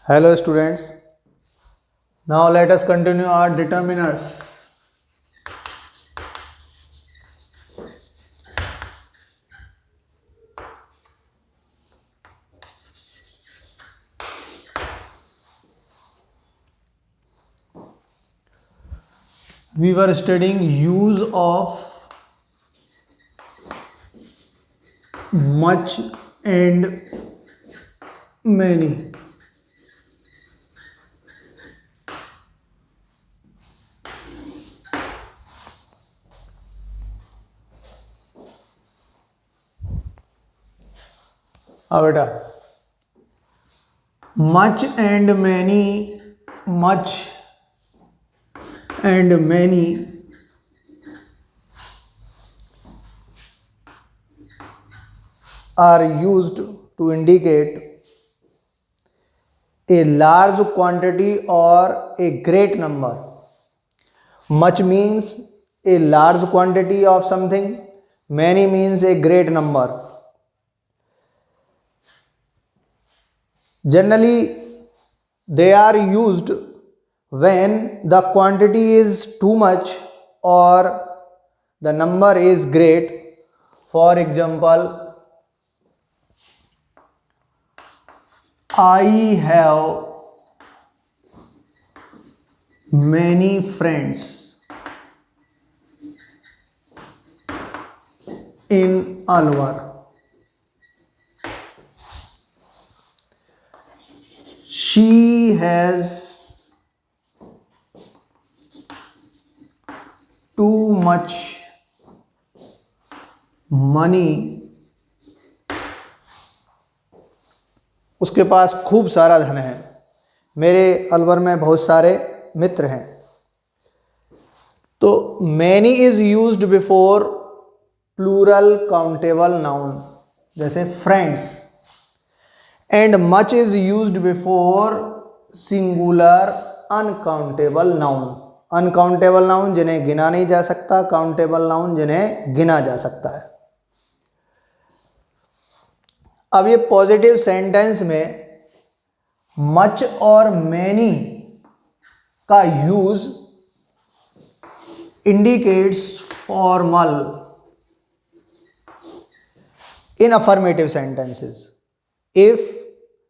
Hello students, now let us continue our determiners. We were studying use of much and many. अब बेटा much and many are used to indicate a large quantity or a great number. Much means a large quantity of something, many means a great number. Generally, they are used when the quantity is too much or the number is great. For example, I have many friends in Alwar. She has too much money. उसके पास खूब सारा धन है. मेरे अलवर में बहुत सारे मित्र हैं. तो many is used before plural countable noun जैसे friends, and much is used before singular uncountable noun. Uncountable noun जिन्हें गिना नहीं जा सकता, काउंटेबल नाउन जिन्हें गिना जा सकता है. अब ये पॉजिटिव सेंटेंस में मच और मैनी का use indicates formal in affirmative sentences. If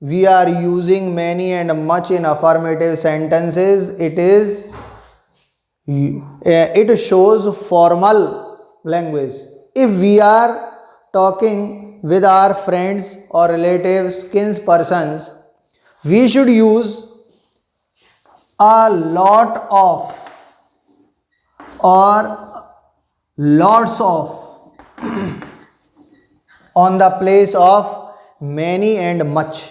we are using many and much in affirmative sentences, it shows formal language. If we are talking with our friends or relatives, kins persons, we should use a lot of or lots of on the place of many and much.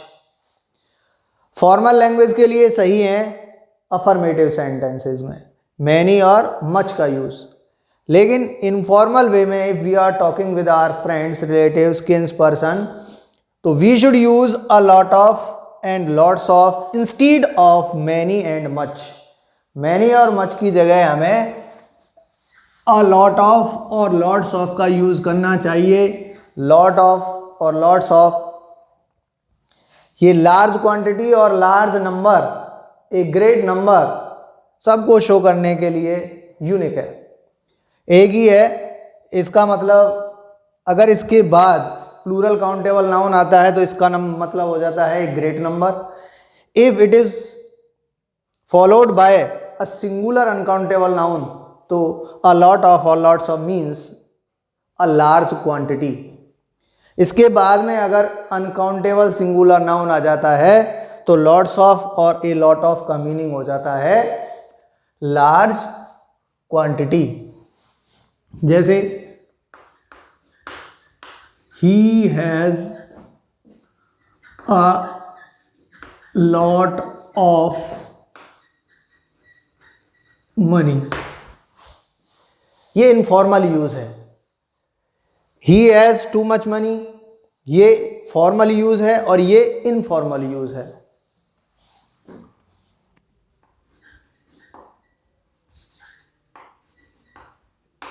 Formal language के लिए सही है affirmative sentences में many और much का use. लेकिन informal way में if we are talking with our friends, relatives, kins person, तो we should use a lot of and lots of instead of many and much. Many और much की जगह हमें a lot of और lots of का use करना चाहिए. Lot of और लॉट्स ऑफ ये लार्ज क्वांटिटी और लार्ज नंबर, ए ग्रेट नंबर सबको शो करने के लिए यूनिक है, एक ही है. इसका मतलब अगर इसके बाद प्लूरल काउंटेबल नाउन आता है तो इसका मतलब हो जाता है एक great number. If it is followed by a singular uncountable noun तो अ लॉट ऑफ और lots of means a large quantity. इसके बाद में अगर अनकाउंटेबल सिंगुलर नाउन आ जाता है तो लॉट्स ऑफ और ए लॉट ऑफ का मीनिंग हो जाता है लार्ज क्वांटिटी. जैसे he has a lot of money, ये इनफॉर्मल यूज है. He has too much money ये फॉर्मल यूज है और ये इनफॉर्मल यूज है.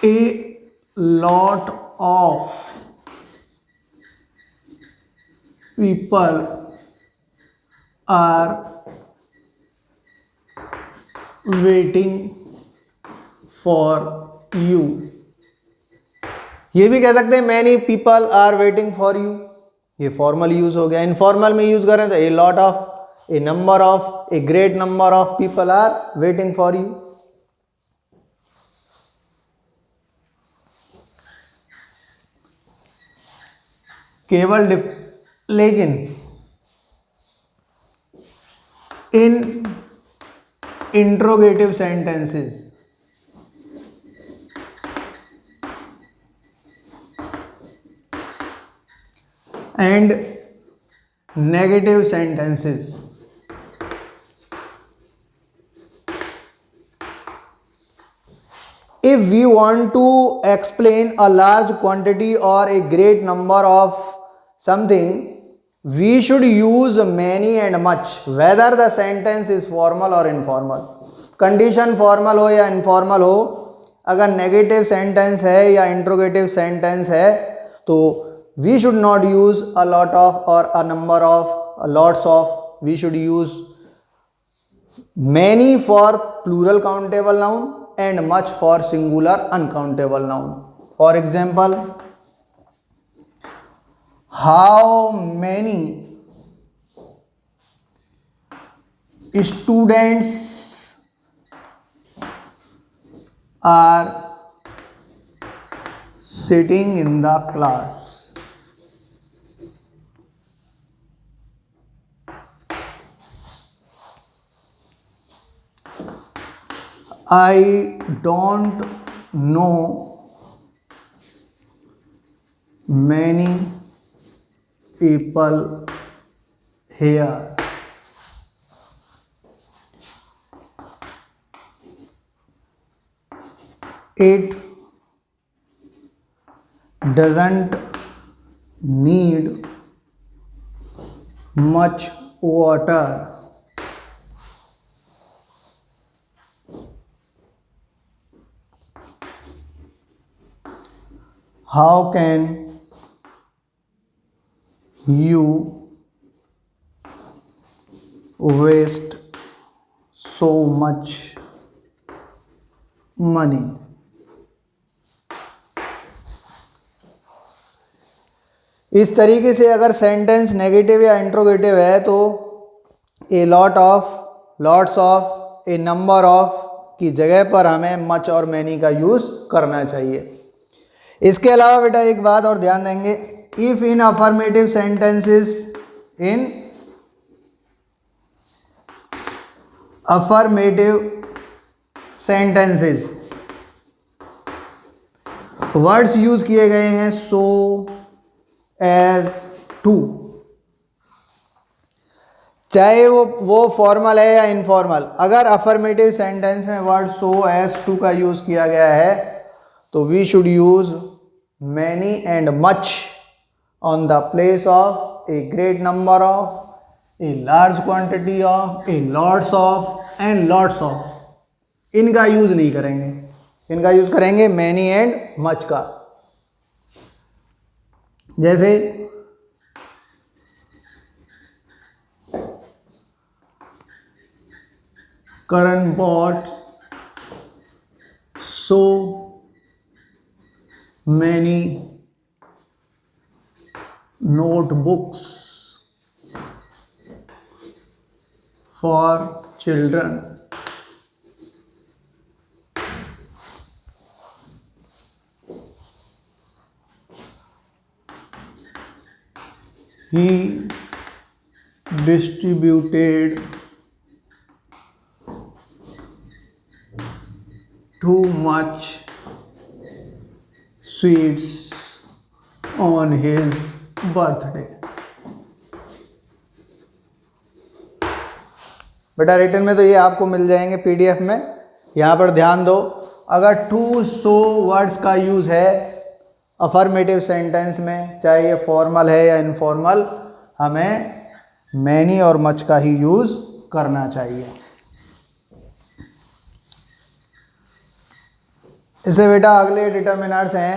A lot of people are waiting for you. ये भी कह सकते हैं many people are waiting for you, ये फॉर्मल यूज हो गया। इनफॉर्मल में यूज करें तो a lot of, a number of, a great number of people are waiting for you. केवल लेकिन in interrogative sentences and negative sentences, if we want to explain a large quantity or a great number of something, we should use many and much, whether the sentence is formal or informal। Condition formal हो या informal हो, अगर negative sentence है या interrogative sentence है तो we should not use a lot of or a number of, lots of, we should use many for plural countable noun and much for singular uncountable noun। For example, how many students are sitting in the class। I don't know many people here। It doesn't need much water। How can you waste so much money? इस तरीके से अगर sentence negative या interrogative है तो a lot of, lots of, a number of की जगह पर हमें मच और मैनी का यूज करना चाहिए। इसके अलावा बेटा एक बात और ध्यान देंगे, if in affirmative sentences, in affirmative sentences words use किए गए हैं सो, एज, टू, चाहे वो फॉर्मल है या इनफॉर्मल, अगर अफर्मेटिव सेंटेंस में वर्ड सो, एज, टू का यूज किया गया है तो we should use many and much on the place of a great number of, a large quantity of, a lots of and lots of. इनका use नहीं करेंगे, इनका यूज करेंगे मैनी एंड मच का। जैसे Karan bought so many notebooks for children। He distributed too much sweets on his birthday। बेटा written में तो ये आपको मिल जाएंगे पीडीएफ में। यहाँ पर ध्यान दो, अगर टू, सो वर्ड्स का यूज़ है अफर्मेटिव सेंटेंस में, चाहे ये फॉर्मल है या इनफॉर्मल, हमें मैनी और मच का ही यूज़ करना चाहिए। इससे बेटा अगले डिटर्मिनर्स हैं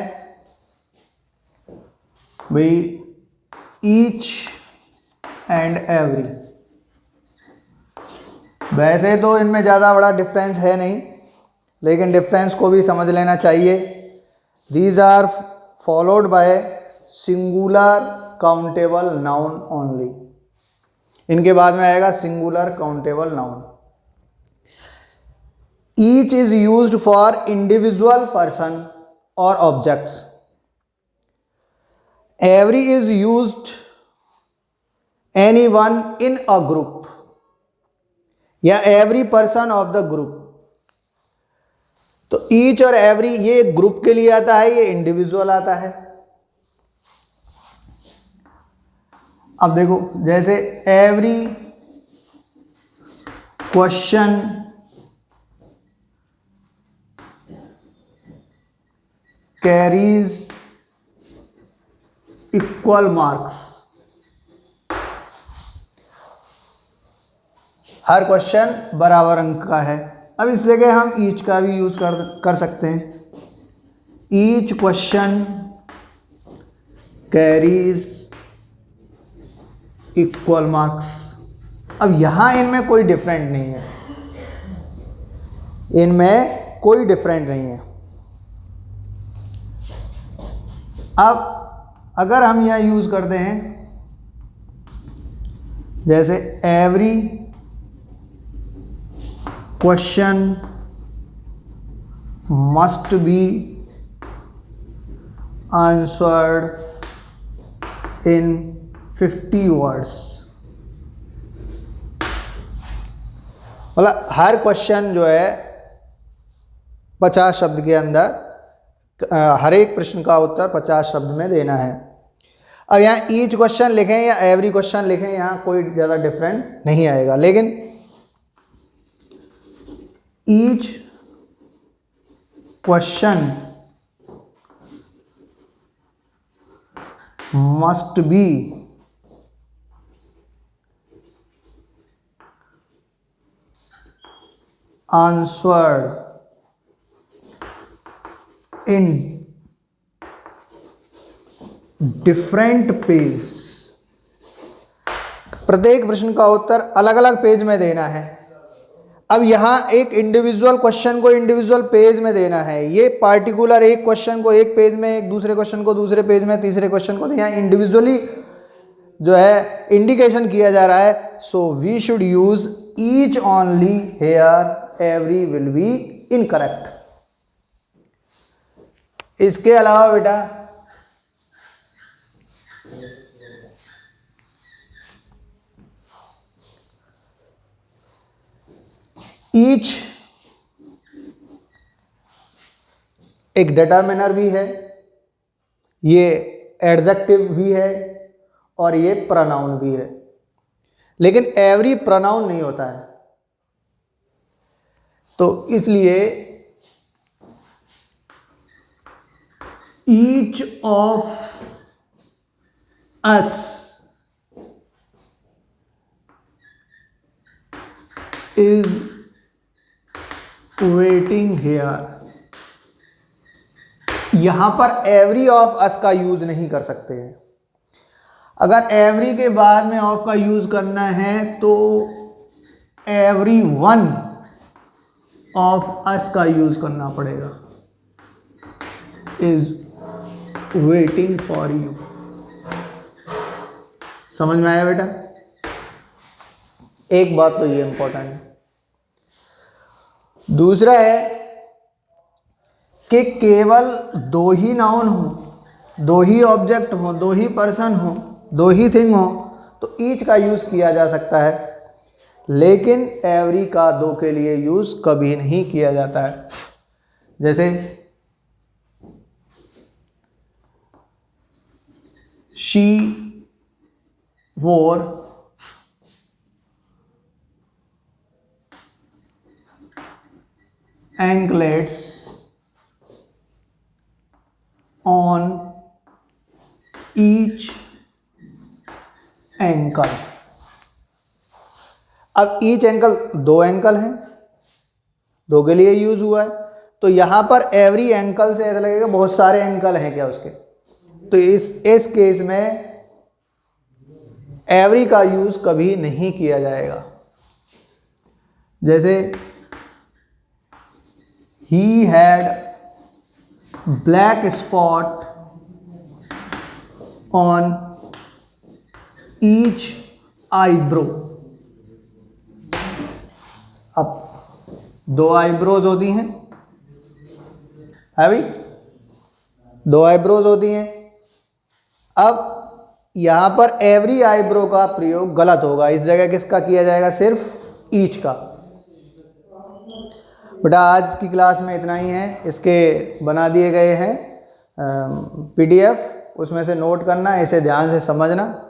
भाई ईच एंड एवरी। वैसे तो इनमें ज़्यादा बड़ा डिफरेंस है नहीं, लेकिन डिफरेंस को भी समझ लेना चाहिए। These are followed by singular countable noun only. इनके बाद में आएगा singular countable noun. Each is used for individual person और objects. Every is used anyone in a group या every person of the group. तो ईच और every ये group के लिए आता है, ये इंडिविजुअल आता है। अब देखो, जैसे every question carries equal marks. हर क्वेश्चन बराबर अंक का है। अब इस जगह हम ईच का भी यूज कर सकते हैं। Each question carries equal marks. अब यहां इनमें कोई डिफरेंट नहीं है, इनमें कोई डिफरेंट नहीं है। अब अगर हम यहां यूज करते हैं जैसे every question must be answered in 50 words, मतलब हर क्वेश्चन जो है 50 शब्द के अंदर, हर एक प्रश्न का उत्तर 50 शब्द में देना है। अब यहाँ ईच क्वेश्चन लिखें या एवरी क्वेश्चन लिखें, यहाँ कोई ज़्यादा डिफरेंट नहीं आएगा। लेकिन each question must be answered in different page. प्रत्येक प्रश्न का उत्तर अलग अलग पेज में देना है। अब यहां एक इंडिविजुअल क्वेश्चन को इंडिविजुअल पेज में देना है, ये पार्टिकुलर एक क्वेश्चन को एक पेज में, एक दूसरे क्वेश्चन को दूसरे पेज में, तीसरे क्वेश्चन को यहां इंडिविजुअली जो है इंडिकेशन किया जा रहा है। So we should use each only here, every will be incorrect. इसके अलावा बेटा ईच एक डिटर्मिनर भी है, ये एडजेक्टिव भी है और ये प्रोनाउन भी है, लेकिन एवरी प्रोनाउन नहीं होता है। तो इसलिए each of us is waiting hair. यहां पर एवरी ऑफ अस का यूज नहीं कर सकते हैं। अगर एवरी के बाद में ऑफ का यूज करना है तो एवरी वन ऑफ अस का यूज करना पड़ेगा। Is waiting for you. समझ में आया बेटा? एक बात तो ये इंपॉर्टेंट है। दूसरा है कि केवल दो ही नाउन हो, दो ही ऑब्जेक्ट हो, दो ही पर्सन हो, दो ही थिंग हो तो ईच का यूज किया जा सकता है, लेकिन एवरी का दो के लिए यूज कभी नहीं किया जाता है। जैसे शी वोर anklets on each ankle। अब ईच एंकल दो एंकल हैं, दो के लिए यूज हुआ है, तो यहां पर एवरी एंकल से ऐसा लगेगा बहुत सारे एंकल हैं क्या उसके। तो इस केस में एवरी का यूज कभी नहीं किया जाएगा। जैसे he had black spot on each eyebrow. अब 2 आईब्रोज होती हैं, है भाई, 2 आईब्रोज होती हैं। अब यहां पर एवरी आईब्रो का प्रयोग गलत होगा, इस जगह किसका किया जाएगा, सिर्फ ईच का। बेटा आज की क्लास में इतना ही है, इसके बना दिए गए हैं PDF, उसमें से नोट करना, इसे ध्यान से समझना।